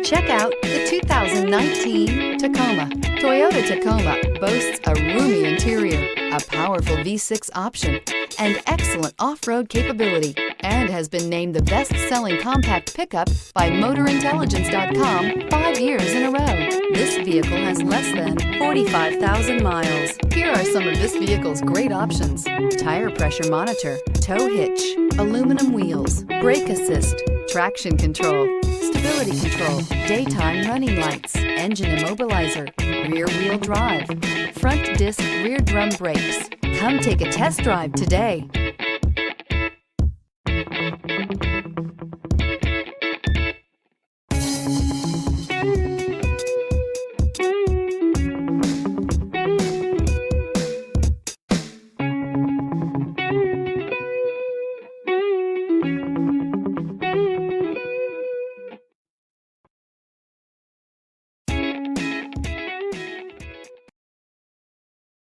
Check out the 2019 Tacoma. Toyota Tacoma boasts a roomy interior, a powerful V6 option, and excellent off-road capability, and has been named the best-selling compact pickup by MotorIntelligence.com 5 years in a row. This vehicle has less than 45,000 miles. Here are some of this vehicle's great options: tire pressure monitor, tow hitch, aluminum wheels, brake assist, traction control, stability control, daytime running lights, engine immobilizer, rear wheel drive, front disc rear drum brakes. Come take a test drive today.